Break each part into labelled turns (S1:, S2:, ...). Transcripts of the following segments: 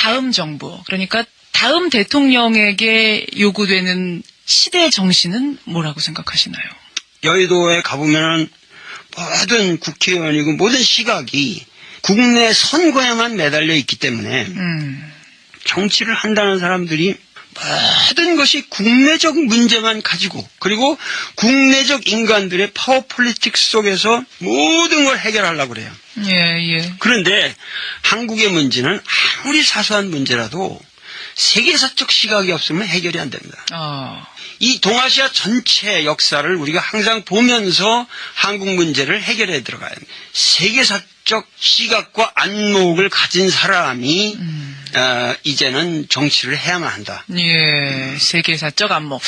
S1: 다음 정부, 그러니까 다음 대통령에게 요구되는 시대의 정신은 뭐라고 생각하시나요?
S2: 여의도에 가보면은 모든 국회의원이고 모든 시각이 국내 선거에만 매달려 있기 때문에 정치를 한다는 사람들이 모든 것이 국내적 문제만 가지고 그리고 국내적 인간들의 파워폴리틱스 속에서 모든 걸 해결하려고 그래요.
S1: 예.
S2: 그런데 한국의 문제는 아무리 사소한 문제라도 세계사적 시각이 없으면 해결이 안 됩니다. 이 동아시아 전체 역사를 우리가 항상 보면서 한국 문제를 해결해 들어가야 합니다. 세계사적 시각과 안목을 가진 사람이 이제는 정치를 해야만 한다.
S1: 예, 세계사적 안목.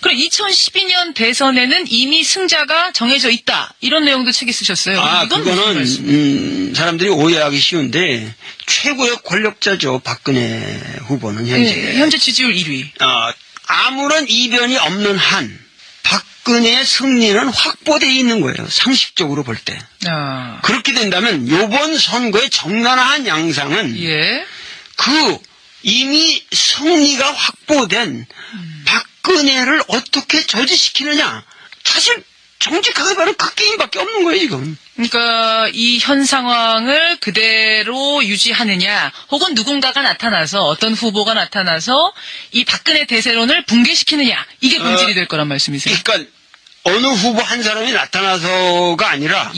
S1: 그럼 2012년 대선에는 이미 승자가 정해져 있다. 이런 내용도 책에 쓰셨어요. 이건
S2: 그거는 사람들이 오해하기 쉬운데 최고의 권력자죠. 박근혜 후보는 현재.
S1: 네, 현재 지지율 1위.
S2: 아무런 이변이 없는 한 박근혜의 승리는 확보되어 있는 거예요. 상식적으로 볼 때. 그렇게 된다면 이번 선거의 적나라한 양상은 이미 승리가 확보된 박근혜를 어떻게 저지시키느냐. 사실 정직하게 말하면 그 게임밖에 없는 거예요, 지금.
S1: 그러니까 이 현 상황을 그대로 유지하느냐, 혹은 누군가가 나타나서 어떤 후보가 나타나서 이 박근혜 대세론을 붕괴시키느냐, 이게 본질이 될 거란 말씀이세요?
S2: 그러니까 어느 후보 한 사람이 나타나서가 아니라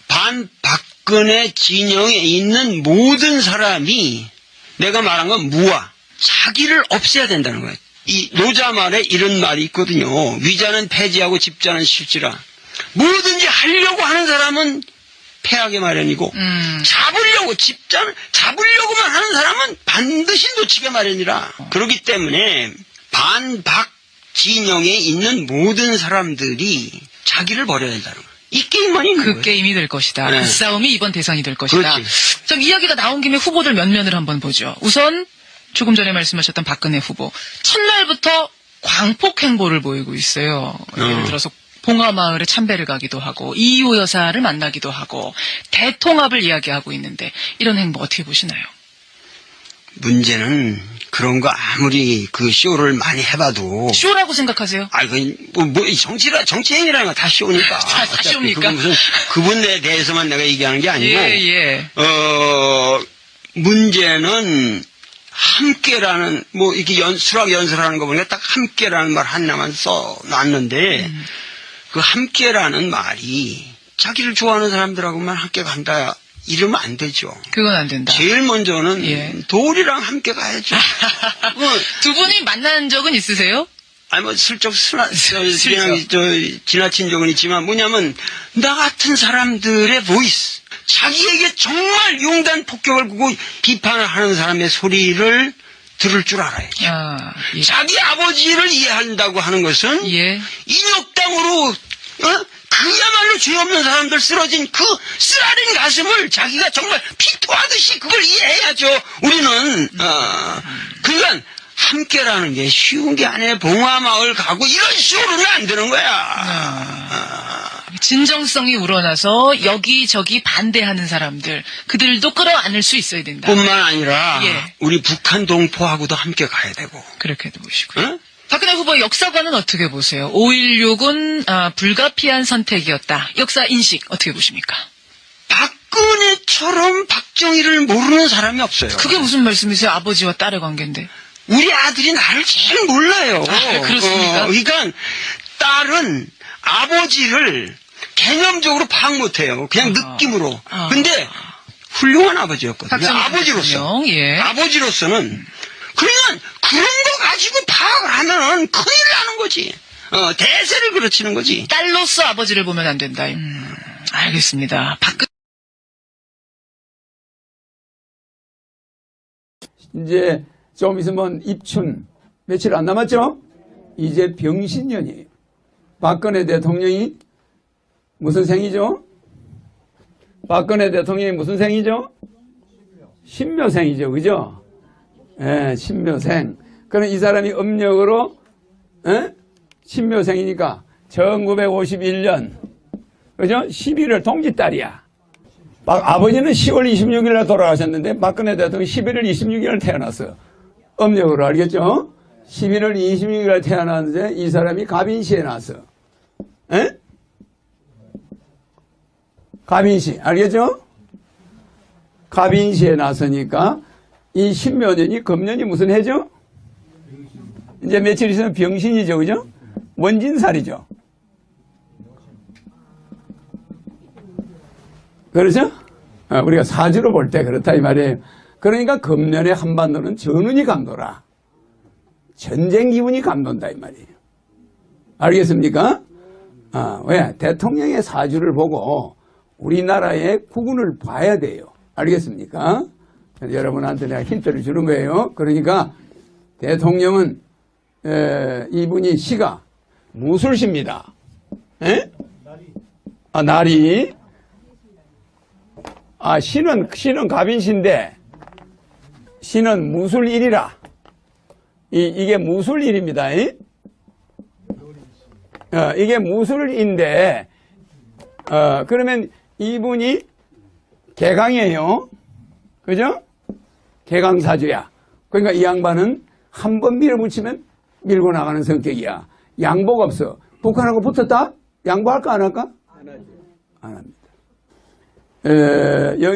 S2: 반박근혜 진영에 있는 모든 사람이 내가 말한 건 무와 자기를 없애야 된다는 거예요. 이 노자 말에 이런 말이 있거든요. 위자는 폐지하고 집자는 실지라. 뭐든지 하려고 하는 사람은 패하게 마련이고 잡으려고만 하는 사람은 반드시 놓치게 마련이라. 그렇기 때문에 반박 진영에 있는 모든 사람들이 자기를 버려야 된다는 거예요. 이 게임만 있는 거예요.
S1: 그 게임이 될 것이다.
S2: 네.
S1: 그 싸움이 이번 대선이 될 것이다.
S2: 그렇지.
S1: 좀 이야기가 나온 김에 후보들 면면을 한번 보죠. 우선 조금 전에 말씀하셨던 박근혜 후보. 첫날부터 광폭 행보를 보이고 있어요. 예를 들어서 봉화마을에 참배를 가기도 하고 이호 여사를 만나기도 하고 대통합을 이야기하고 있는데 이런 행보 어떻게 보시나요?
S2: 문제는 그런 거 아무리 그 쇼를 많이 해봐도
S1: 쇼라고 생각하세요?
S2: 정치 행위라는 건 다 쇼니까.
S1: 다 쇼입니까?
S2: 그건 무슨 그분에 대해서만 내가 얘기하는 게 아니고 문제는 함께라는 이렇게 수락 연설하는 거 보니까 딱 함께라는 말 하나만 써놨는데 그 함께라는 말이 자기를 좋아하는 사람들하고만 함께 간다 이러면 안 되죠.
S1: 그건 안 된다.
S2: 제일 먼저는 돌이랑 함께 가야죠.
S1: 두 분이 만난 적은 있으세요?
S2: 슬쩍 지나친 적은 있지만 뭐냐면 나 같은 사람들의 보이스, 자기에게 정말 용단 폭격을 구고 비판을 하는 사람의 소리를 들을 줄 알아야죠. 자기 아버지를 이해한다고 하는 것은 인욕당으로 그야말로 죄 없는 사람들 쓰러진 그 쓰라린 가슴을 자기가 정말 피토하듯이 그걸 이해해야죠. 우리는 그러니까 함께라는 게 쉬운 게 아니에요. 봉화마을 가고 이런 식으로는 안 되는 거야.
S1: 진정성이 우러나서 여기저기 반대하는 사람들, 그들도 끌어안을 수 있어야 된다.
S2: 뿐만 아니라 우리 북한 동포하고도 함께 가야 되고.
S1: 그렇게도 보시고요. 박근혜 후보의 역사관은 어떻게 보세요? 5.16은 불가피한 선택이었다. 역사 인식 어떻게 보십니까?
S2: 박근혜처럼 박정희를 모르는 사람이 없어요.
S1: 그게 무슨 말씀이세요? 아버지와 딸의 관계인데.
S2: 우리 아들이 나를 제일 몰라요.
S1: 그렇습니까?
S2: 그러니까 딸은 아버지를 개념적으로 파악 못해요. 그냥 느낌으로. 근데 훌륭한 아버지였거든요. 아버지로서. 아버지로서는 그러면 그런 거 가지고 파악을 하면은 큰일 나는 거지. 대세를 그르치는 거지.
S1: 딸로서 아버지를 보면 안 된다. 알겠습니다.
S3: 이제 좀 있으면 입춘 며칠 안 남았죠? 이제 병신년이에요. 박근혜 대통령이 무슨 생이죠? 박근혜 대통령이 무슨 생이죠? 신묘생이죠. 그죠? 신묘생. 그럼 이 사람이 음력으로 신묘생이니까 1951년 그죠? 11월 동짓달이야. 아버지는 10월 26일 날 돌아가셨는데 박근혜 대통령이 11월 26일 날 태어났어요. 음력으로 알겠죠? 11월 26일 날 태어났는데 이 사람이 갑인시에 나왔어요. 에? 갑인시 알겠죠? 갑인시에 나서니까 이 신묘년이 금년이 무슨 해죠? 이제 며칠 있으면 병신이죠, 그죠? 원진살이죠. 그렇죠? 우리가 사주로 볼 때 그렇다 이 말이에요. 그러니까 금년에 한반도는 전운이 감도라. 전쟁 기분이 감돈다 이 말이에요. 알겠습니까? 왜? 대통령의 사주를 보고 우리나라의 국운을 봐야 돼요. 알겠습니까? 여러분한테 내가 힌트를 주는 거예요. 그러니까 대통령은 이분이 시가 무술시입니다. 에? 날이. 시는 갑인시인데 시는 무술일이라. 이게 무술일입니다. 이게 무술인데 그러면 이분이 개강이에요. 그죠? 개강사주야. 그러니까 이 양반은 한 번 밀어붙이면 밀고 나가는 성격이야. 양보가 없어. 북한하고 붙었다? 양보할까 안 할까? 안 합니다.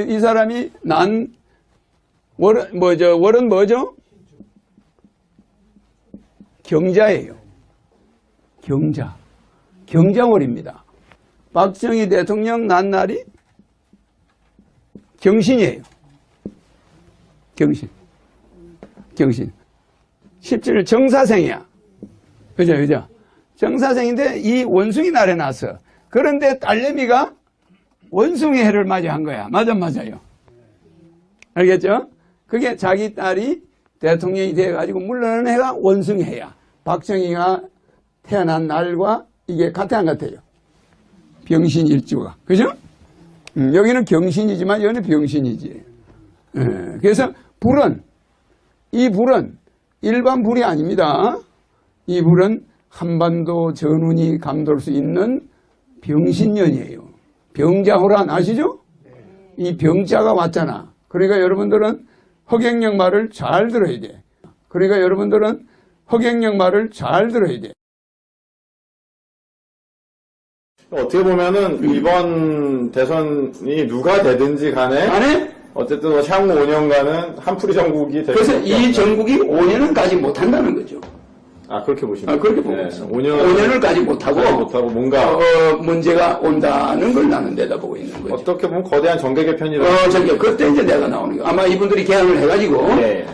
S3: 이 사람이 월은 뭐죠? 경자예요. 경자월입니다. 박정희 대통령 난 날이 경신이에요. 경신. 17일 정사생이야. 그죠? 정사생인데 이 원숭이 날에 났어. 그런데 딸내미가 원숭이 해를 맞이한 거야. 맞아요. 알겠죠? 그게 자기 딸이 대통령이 돼가지고 물러나는 해가 원숭이 해야. 박정희가 태어난 날과 이게 같아 안 같아요? 병신일주가. 그죠? 여기는 경신이지만 여기는 병신이지. 그래서 이 불은 일반 불이 아닙니다. 이 불은 한반도 전운이 감돌 수 있는 병신년이에요. 병자호란 아시죠? 이 병자가 왔잖아. 그러니까 여러분들은 허경영 말을 잘 들어야 돼.
S4: 어떻게 보면은 이번 대선이 누가 되든지 간에 어쨌든 향후 5년간은 한풀이 정국이 될
S3: 그래서
S4: 수밖에
S3: 이
S4: 없다.
S3: 정국이 5년은 가지 못한다는 거죠.
S4: 그렇게 보시면
S3: 그렇게 보고 있어.
S4: 5년을
S3: 가지 못하고
S4: 뭔가
S3: 문제가 온다는 걸 나는 내다보고 있는 거죠.
S4: 어떻게 보면 거대한 정계 개편이다.
S3: 그때 이제 내가 나오는 거. 아마 이분들이 개항을 해가지고
S4: 네.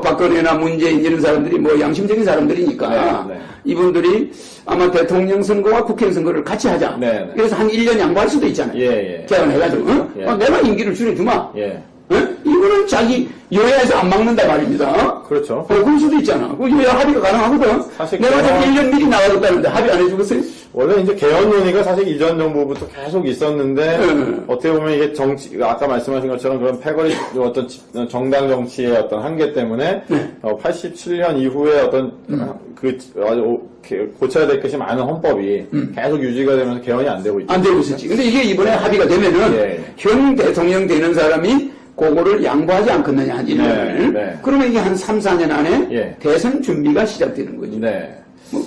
S3: 박근혜나 문재인 이런 사람들이 뭐 양심적인 사람들이니까
S4: 네.
S3: 이분들이 아마 대통령 선거와 국회의원 선거를 같이 하자.
S4: 네.
S3: 그래서 한 1년 양보할 수도 있잖아요.
S4: 예.
S3: 개항을 해가지고 내가 임기를 줄여주마.
S4: 예.
S3: 이거는 자기 여야에서 안 막는다 말입니다.
S4: 그렇죠.
S3: 그럴 수도 있잖아. 그 여야 합의가 가능하거든.
S4: 사실
S3: 내가 좀 1년 미리 나가겠다는데 합의 안 해주겠어요?
S4: 원래 이제 개헌 논의가 사실 이전 정부부터 계속 있었는데 어떻게 보면 이게 아까 말씀하신 것처럼 그런 패거리 어떤 정당 정치의 어떤 한계 때문에 87년 이후에 어떤 고쳐야 될 것이 많은 헌법이 계속 유지가 되면서 개헌이 안 되고 있죠.
S3: 안 되고 있었지. 근데 이게 이번에 합의가 되면은 현 대통령 되는 사람이 그거를 양보하지 않겠느냐 한 1년을. 그러면 이게 한 3, 4년 안에 대선 준비가 시작되는 거죠.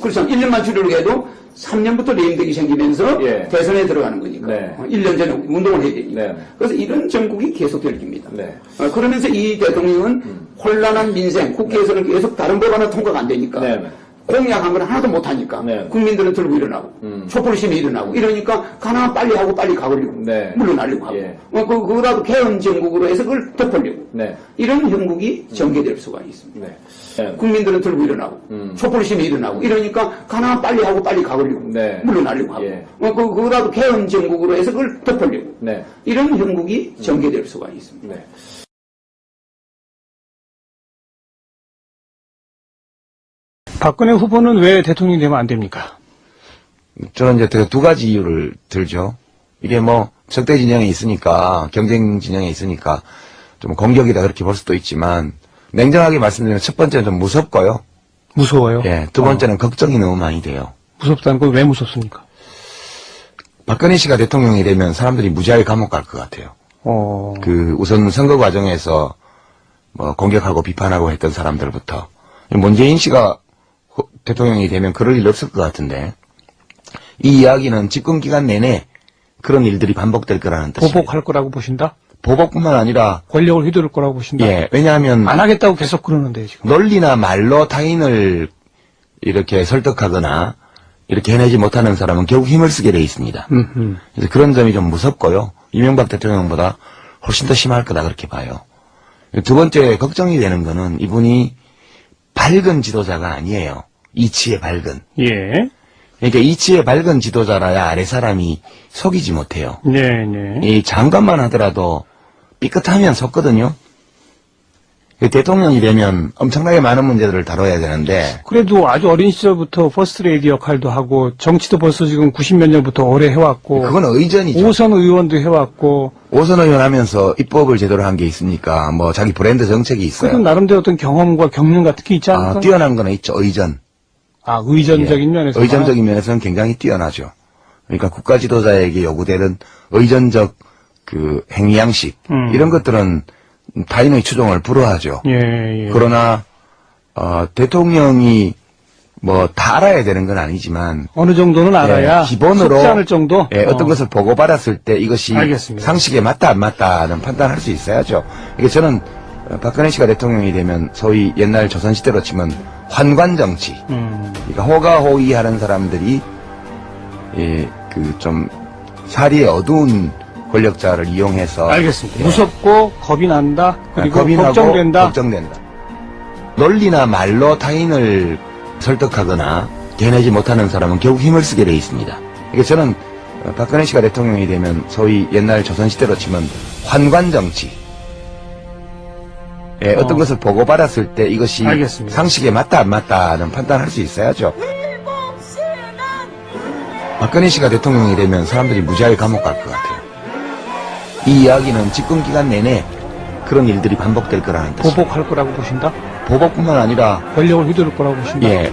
S3: 그래서 1년만 줄이려고 해도 3년부터 레임덕이 생기면서 대선에 들어가는 거니까. 1년 전에 운동을 해야 되니까. 그래서 이런 정국이 계속 될 겁니다. 그러면서 이 대통령은 혼란한 민생, 국회에서는 계속 다른 법안은 통과가 안 되니까. 공약한 건 하나도 못하니까 국민들은 들고 일어나고 촛불심이 일어나고 이러니까 가나 빨리 하고 빨리 가버리고 물러나려고 하고 그거라도 개헌 정국으로 해서 그걸 덮으려고 이런 형국이 전개될 수가 있습니다. 국민들은 들고 일어나고 촛불심이 일어나고 이러니까 가나 빨리 하고 빨리 가버리고 물러나려고 하고 그거라도 개헌 정국으로 해서 그걸 덮으려고 이런 형국이 전개될 수가 있습니다.
S5: 박근혜 후보는 왜 대통령이 되면 안 됩니까?
S6: 저는 이제 두 가지 이유를 들죠. 이게 뭐 적대 진영이 있으니까, 경쟁 진영이 있으니까 좀 공격이다 그렇게 볼 수도 있지만 냉정하게 말씀드리면 첫 번째는 좀 무섭고요.
S5: 무서워요?
S6: 예. 두 번째는 걱정이 너무 많이 돼요.
S5: 무섭다는 건 왜 무섭습니까?
S6: 박근혜 씨가 대통령이 되면 사람들이 무지하게 감옥 갈 것 같아요. 우선 선거 과정에서 뭐 공격하고 비판하고 했던 사람들부터 문재인 씨가 대통령이 되면 그럴 일 없을 것 같은데 이 이야기는 집권 기간 내내 그런 일들이 반복될 거라는 뜻입니다.
S5: 보복할 거라고 보신다?
S6: 보복뿐만 아니라
S5: 권력을 휘두를 거라고 보신다?
S6: 예, 왜냐하면
S5: 안 하겠다고 계속 그러는데 지금.
S6: 논리나 말로 타인을 이렇게 설득하거나 이렇게 해내지 못하는 사람은 결국 힘을 쓰게 돼 있습니다. 그래서 그런 점이 좀 무섭고요. 이명박 대통령보다 훨씬 더 심할 거다 그렇게 봐요. 두 번째 걱정이 되는 거는 이분이 밝은 지도자가 아니에요. 이치에 밝은.
S5: 예.
S6: 그러니까 이치에 밝은 지도자라야 아래 사람이 속이지 못해요.
S5: 네.
S6: 이 장관만 하더라도 삐끗하면 속거든요. 대통령이 되면 엄청나게 많은 문제들을 다뤄야 되는데
S5: 그래도 아주 어린 시절부터 퍼스트레이디 역할도 하고 정치도 벌써 지금 90몇 년부터 오래 해왔고
S6: 그건 의전이죠.
S5: 오선 의원도 해왔고
S6: 오선 의원 하면서 입법을 제대로 한 게 있으니까 뭐 자기 브랜드 정책이 있어요.
S5: 그건 나름대로 어떤 경험과 경륜 같은 게 있지 않을까?
S6: 뛰어난 거는 있죠. 의전.
S5: 의전적인 면에서.
S6: 의전적인 면에서는 굉장히 뛰어나죠. 그러니까 국가 지도자에게 요구되는 의전적 그 행위 양식 이런 것들은 타인의 추종을 불허하죠.
S5: 예.
S6: 그러나 대통령이 뭐 다 알아야 되는 건 아니지만
S5: 어느 정도는 알아야
S6: 기본으로
S5: 속지 않을 정도.
S6: 어떤 것을 보고받았을 때 이것이
S5: 알겠습니다.
S6: 상식에 맞다 안 맞다는 판단할 수 있어야죠. 이게 저는 박근혜 씨가 대통령이 되면 소위 옛날 조선시대로 치면 환관 정치. 그러니까 호가호위하는 사람들이 그 좀 사리에 어두운 권력자를 이용해서
S5: 알겠습니다. 무섭고 겁이 난다. 그리고
S6: 겁이 나고
S5: 걱정된다.
S6: 논리나 말로 타인을 설득하거나 개내지 못하는 사람은 결국 힘을 쓰게 돼 있습니다. 그러니까 저는 박근혜 씨가 대통령이 되면 소위 옛날 조선시대로 치면 환관 정치. 어떤 것을 보고받았을 때 이것이
S5: 알겠습니다.
S6: 상식에 맞다 안 맞다는 판단할 수 있어야죠. 박근혜 씨가 대통령이 되면 사람들이 무지하게 감옥 갈 것 같아요. 이 이야기는 집권 기간 내내 그런 일들이 반복될 거라는 뜻입니다.
S5: 보복할 거라고 보신다?
S6: 보복뿐만 아니라
S5: 권력을 휘두를 거라고 보신다?
S6: 예,